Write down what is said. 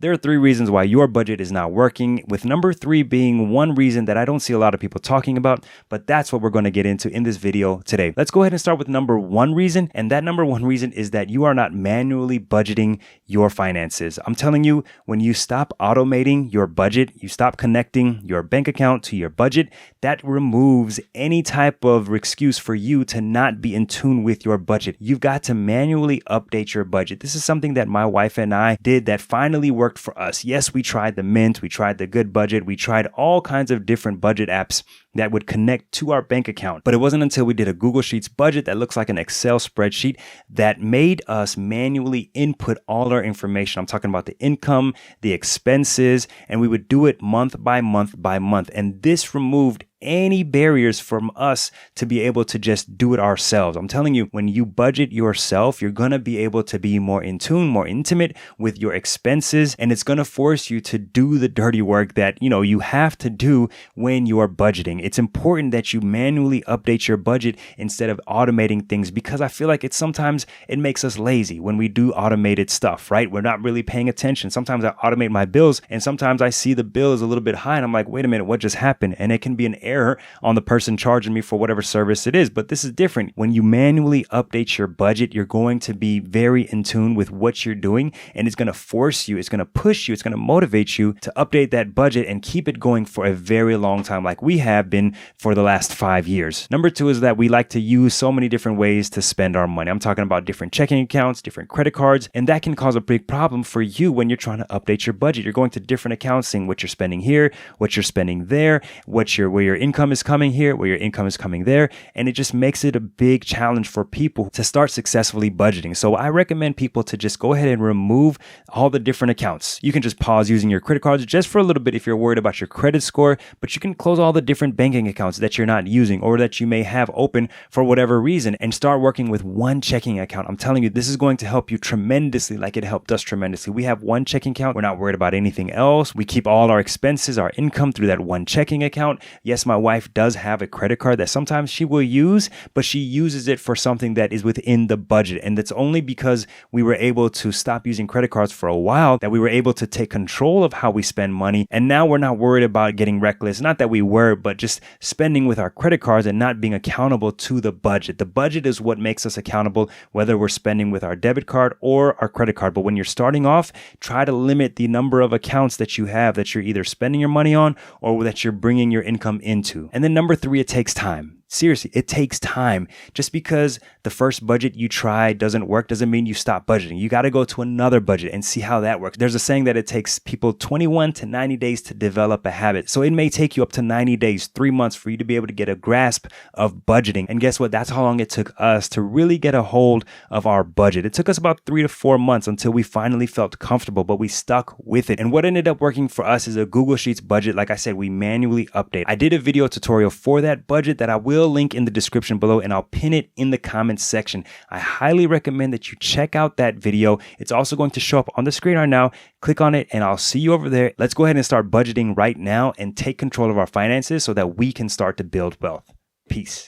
There are 3 reasons why your budget is not working, with number 3 being one reason that I don't see a lot of people talking about, but that's what we're going to get into in this video today. Let's go ahead and start with number 1 reason, and that number 1 reason is that you are not manually budgeting your finances. I'm telling you, when you stop automating your budget, you stop connecting your bank account to your budget, that removes any type of excuse for you to not be in tune with your budget. You've got to manually update your budget. This is something that my wife and I did that finally worked for us. Yes, we tried the Mint, we tried the Good Budget, we tried all kinds of different budget apps that would connect to our bank account. But it wasn't until we did a Google Sheets budget that looks like an Excel spreadsheet that made us manually input all our information. I'm talking about the income, the expenses, and we would do it month by month by month. And this removed any barriers from us to be able to just do it ourselves. I'm telling you, when you budget yourself, you're going to be able to be more in tune, more intimate with your expenses, and it's going to force you to do the dirty work that, you have to do when you are budgeting. It's important that you manually update your budget instead of automating things, because I feel like sometimes it makes us lazy when we do automated stuff, right? We're not really paying attention. Sometimes I automate my bills and sometimes I see the bill is a little bit high and I'm like, wait a minute, what just happened? And it can be an error on the person charging me for whatever service it is. But this is different. When you manually update your budget, you're going to be very in tune with what you're doing, and it's going to force you, it's going to push you, it's going to motivate you to update that budget and keep it going for a very long time, like we have been for the last 5 years. Number 2 is that we like to use so many different ways to spend our money. I'm talking about different checking accounts, different credit cards, and that can cause a big problem for you when you're trying to update your budget. You're going to different accounts, seeing what you're spending here, what you're spending there, where your income is coming here, where your income is coming there, and it just makes it a big challenge for people to start successfully budgeting. So I recommend people to just go ahead and remove all the different accounts. You can just pause using your credit cards just for a little bit if you're worried about your credit score, but you can close all the different banking accounts that you're not using or that you may have open for whatever reason and start working with one checking account. I'm telling you, this is going to help you tremendously, like it helped us tremendously. We have one checking account. We're not worried about anything else. We keep all our expenses, our income through that one checking account. Yes, my wife does have a credit card that sometimes she will use, but she uses it for something that is within the budget. And that's only because we were able to stop using credit cards for a while that we were able to take control of how we spend money. And now we're not worried about getting reckless. Not that we were, but just spending with our credit cards and not being accountable to the budget. The budget is what makes us accountable, whether we're spending with our debit card or our credit card. But when you're starting off, try to limit the number of accounts that you have that you're either spending your money on or that you're bringing your income into. And then number 3, it takes time. Seriously, it takes time. Just because the first budget you try doesn't work doesn't mean you stop budgeting. You got to go to another budget and see how that works. There's a saying that it takes people 21 to 90 days to develop a habit. So it may take you up to 90 days, 3 months for you to be able to get a grasp of budgeting. And guess what? That's how long it took us to really get a hold of our budget. It took us about 3 to 4 months until we finally felt comfortable, but we stuck with it. And what ended up working for us is a Google Sheets budget. Like I said, we manually update. I did a video tutorial for that budget that I will link in the description below, and I'll pin it in the comments section. I highly recommend that you check out that video. It's also going to show up on the screen right now. Click on it and I'll see you over there. Let's go ahead and start budgeting right now and take control of our finances so that we can start to build wealth. Peace.